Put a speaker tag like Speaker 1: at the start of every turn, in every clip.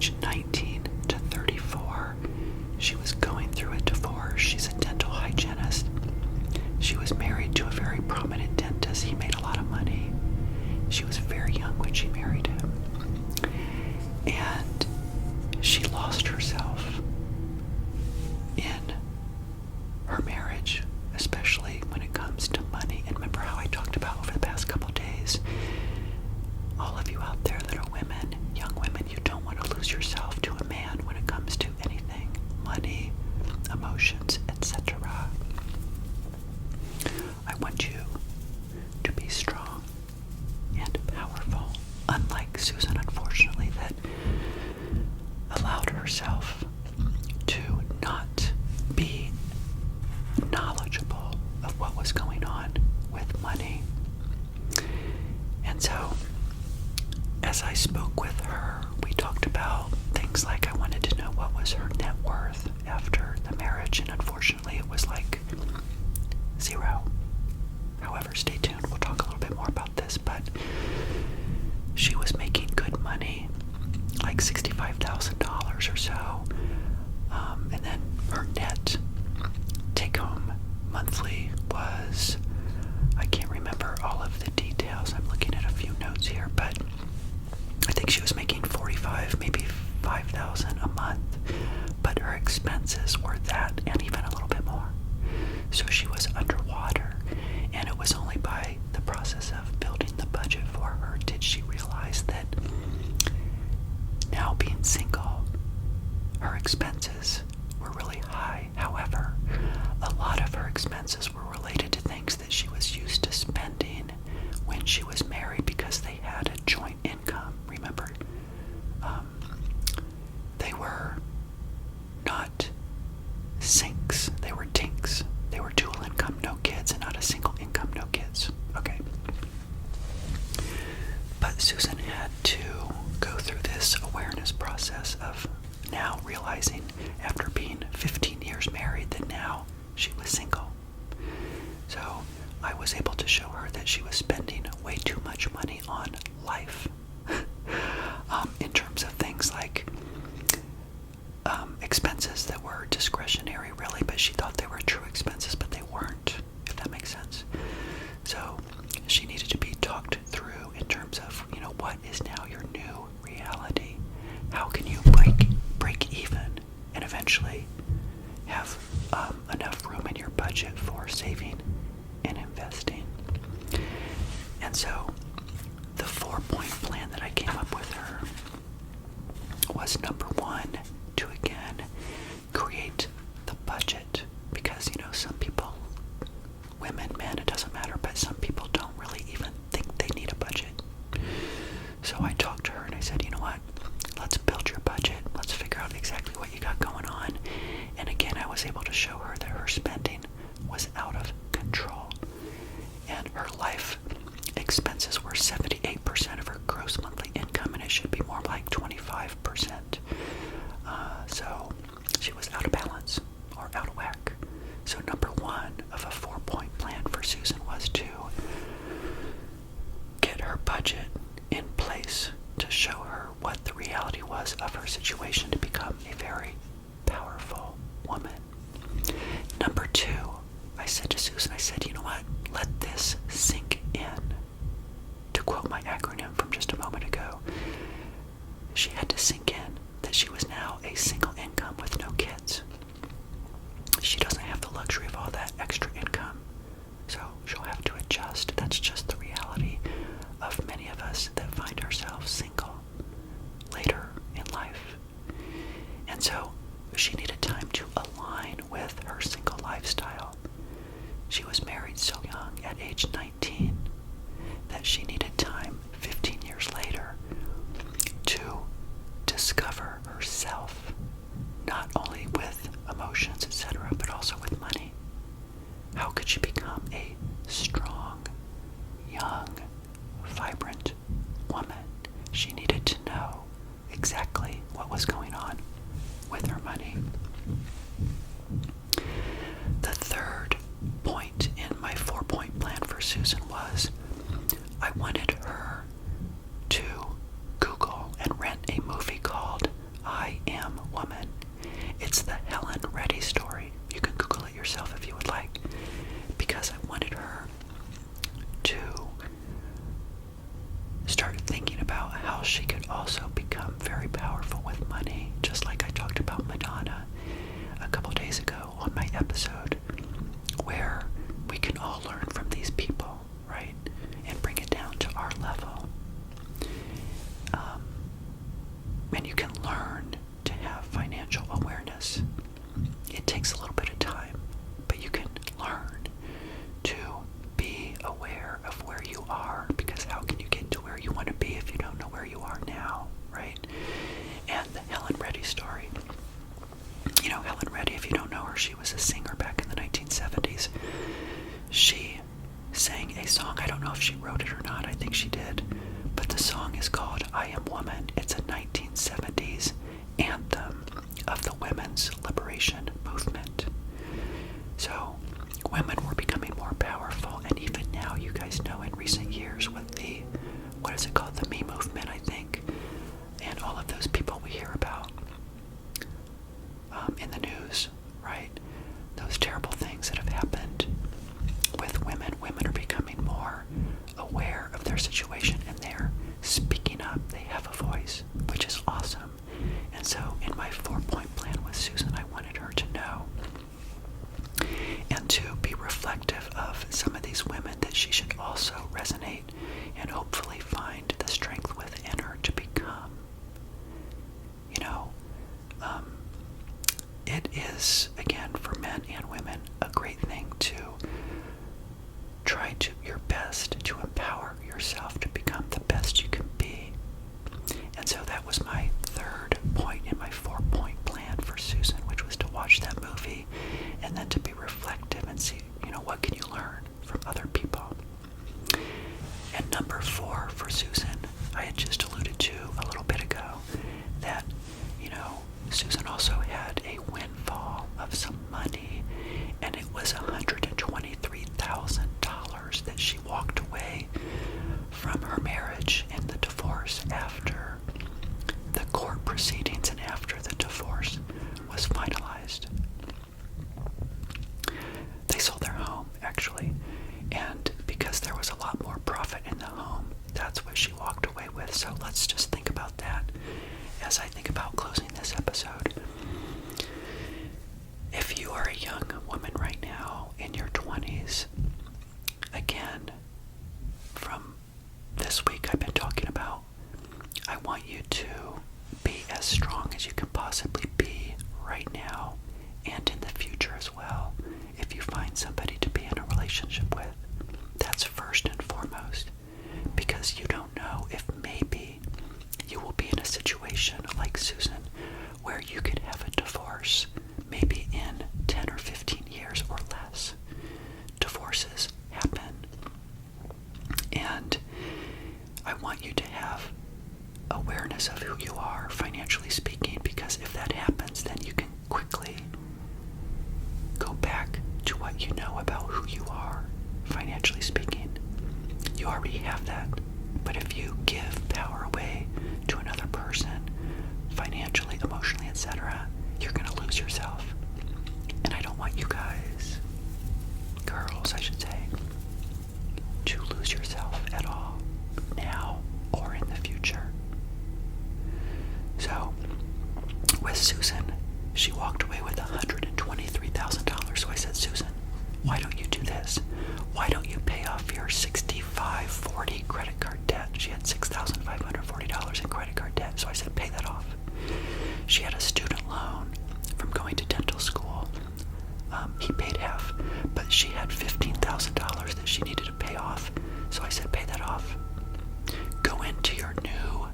Speaker 1: age 19 to 34. She was going through a divorce. She's a dental hygienist. She was married to a very prominent dentist. He made a lot of money. She was very young when she married him. And she lost herself in her marriage, especially when it comes to money. And remember how I talked about over the past couple days, all of you out there that are women, young women, you don't want to lose yourself to a man when it comes to anything, money, emotions, etc. I want you to be strong and powerful, unlike Susan, unfortunately, that allowed herself to not be knowledgeable of what was going on with money. And so, as I spoke with her, we talked about things like I wanted to know what was her net worth after the marriage, and unfortunately it was like 0. However, stay tuned, we'll talk a little bit more about this, but she was making good money, like $65,000 or so, and then her net take-home monthly was, I can't remember all of the details, I'm looking at a few notes here, but I think she was making $45,000, maybe $5,000 a month, but her expenses were that and even a little bit more. So she was underwater, and it was only by the process of building the budget for her did she realize that now being single, her expenses were really high. However, a lot of her expenses were related to things that she was used to spending when she was married because they had a joint income. Remember, they were not sinks, they were dinks. They were dual income, no kids, and not a single income, no kids. Okay. But Susan had to go through this awareness process of now realizing, after being 15 years married, that now she was single. So I was able to show her that she was spending way too much money on life in terms of things like expenses that were discretionary, really, but she thought they were true expenses, but they weren't, if that makes sense. So she needed to be talked through in terms of, what is now your new reality? How can you break even and eventually have enough room in your budget for saving and investing? And so the 4-point plan that I came up with her was, number 1, to again create the budget, because some people, women, men, it doesn't matter, but some people don't really even think they need a budget. So I talked to her and I said, you know what, let's build your budget, let's figure out exactly what you got going on. And again, I was able to show her that her spending was out of control, and her life expenses were 78% of her gross monthly income, and it should be more like 25%. So she was out of balance, or out of whack. So number 1 of a 4-point plan for Susan was to get her budget in place to show her what the reality was of her situation to become a very powerful woman. Number 2, I said to Susan, I said, you know what, let this sink in. To quote my acronym from just a moment ago, she had to sink in that she was now a single income with no kids. She doesn't have the luxury of all that extra income, so she'll have to adjust. That's just the reality of many of us that find ourselves single later in life. And so she needed time to align with her single lifestyle. She was married so young, at age 19, that she needed time 15 years later to discover herself, not only with emotions, etc., but also with money. How could she become a strong, young, vibrant woman? She needed to know exactly what was going on with her money. The third point in my 4-point plan for Susan was I wanted her to Google and rent a movie called It's the Helen Reddy story. You can Google it yourself if you would like, because I wanted her to start thinking about how she could also become very powerful with money, just like I talked about Madonna a couple days ago on my episode, where we can all learn from these people, right, and bring it down to our level. And you can learn to have financial awareness. It takes a little bit of time, but you can learn to be aware of where you are, because how can you get to where you want to be if you don't know where you are now, right? And the Helen Reddy story. You know, Helen Reddy, if you don't know her, she was a singer back in the 1970s. She sang a song. I don't know if she wrote it or not. I think she did. But the song is called I Am Woman. It's a 1970s anthem of the women's liberation movement. So women were becoming more powerful, and even now, you guys know, in recent years with the, what is it called, the Me Movement, I think, and all of those people we hear about in the news, right? Those terrible things that have happened with women. Women are becoming more aware of their situation, and they're speaking up. They have a voice, which is awesome. And so in my 4-point plan with Susan, I wanted her to know and to be reflective of some of these women that she should also resonate and hopefully find the strength within her to become. You know, it is, again, for men and women, a great thing to try to your best to empower yourself to become the best you can be. And so that was my 3rd point in my 4-point plan for Susan, which was to watch that movie and then to be reflective and see, you know, what can you learn from other people. And number 4 for Susan, I had just alluded to a little bit ago that, you know, Susan also had a windfall of some money, and it was $123,000 that she walked away from her marriage and the divorce after the court proceedings and after the divorce was finalized. They sold their home, actually, and because there was a lot more profit in the home, that's what she walked away with. So let's just think about that as I think about closing this episode. If you are a young woman right now in your 20s, again, from this week I've been talking about, I want you to be as strong as you can possibly be right now and in the future as well. If you find somebody to be in a relationship with, that's first and foremost, because you don't know if maybe you will be in a situation like Susan where you could have a divorce maybe in 10 or 15 years or less. Divorces happen. And I want you to have awareness of who you are, financially speaking, because if that happens, then you can quickly go back to what you know about who you are, financially speaking. You already have that. But if you give power away to another person, financially, emotionally, etc., you're going to lose yourself. And I don't want you guys, girls, I should say, to lose yourself at all, now or in the future. So, with Susan, she walked away with $123,000. So I said, Susan, why don't you do this? Why don't you pay off your $6,540 credit card debt? She had $6,540 in credit card debt. So I said, pay that off. She had a student loan from going to dental school. He paid half, but she had $15,000 that she needed to pay off. So I said, pay that off. Go into your new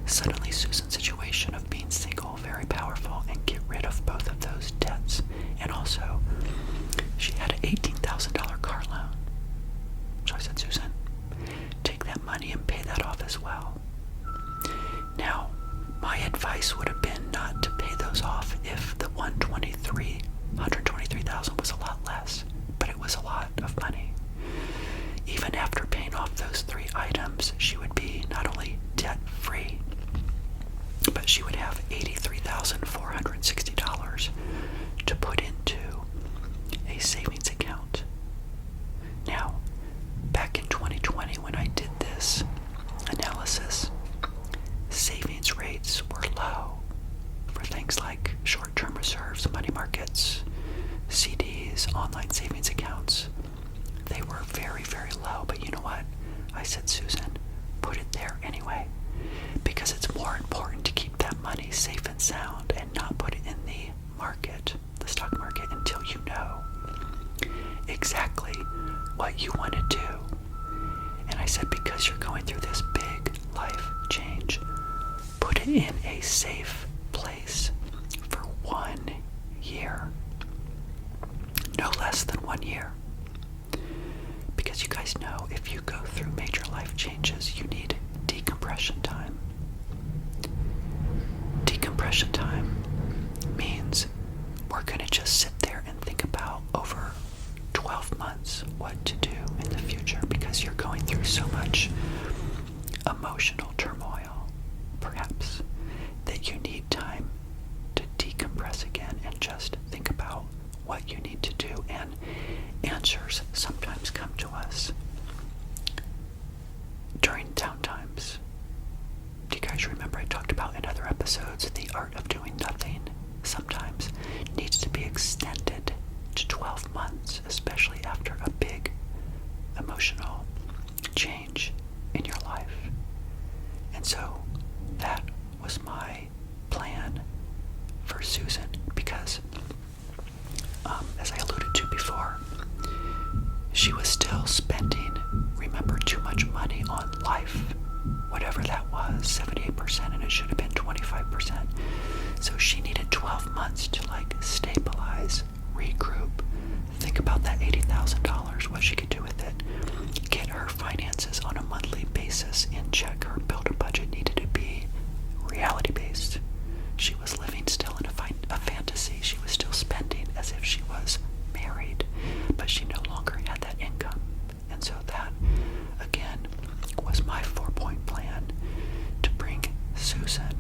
Speaker 1: suddenly Susan situation of being single, very powerful, and get rid of both of those debts. And also, she had an $18,000 car loan. So I said, Susan, take that money and pay that off as well. Now, my advice would have been not to pay those off if the $123,000 was a lot less, but it was a lot of money. Even after paying off those 3 items, she would be not only debt-free, but she would have $83,460 to put into a savings account. Now, back in 2020 when I did this analysis, savings rates were low for things like short-term reserves, money markets, CDs, online savings accounts. They were very, very low, but you know what? I said, Susan, put it there anyway, because it's more important to keep that money safe and sound and not put it in the market, the stock market, until you know exactly what you want to do. And I said, because you're going through this big life change, put it in a safe place for 1 year. No less than 1 year. Because you guys know, if you go through major life changes, you need decompression time. Decompression time means we're going to just sit there and think about over 12 months what to do in the future, because you're going through so much emotional turmoil, perhaps, that you need time to decompress again and just think about what you need to do. And answers sometimes come to us during downtimes. Do you guys remember I talked about in other episodes, the art of doing nothing sometimes needs to be extended to 12 months, especially after a big emotional change in your life. And so that was my plan for Susan, because as I alluded to before, she was still spending, remember, too much money on life, whatever that was, 78%, and it should have been 25%. So she needed 12 months to stabilize, regroup, think about that $80,000, what she could do with it, get her finances on a monthly basis in check. Her build a budget needed to be reality-based. She was living still in a fantasy. She was still spending as if she was married, but she no longer had that income. And so that, again, was my 4-point plan to bring Susan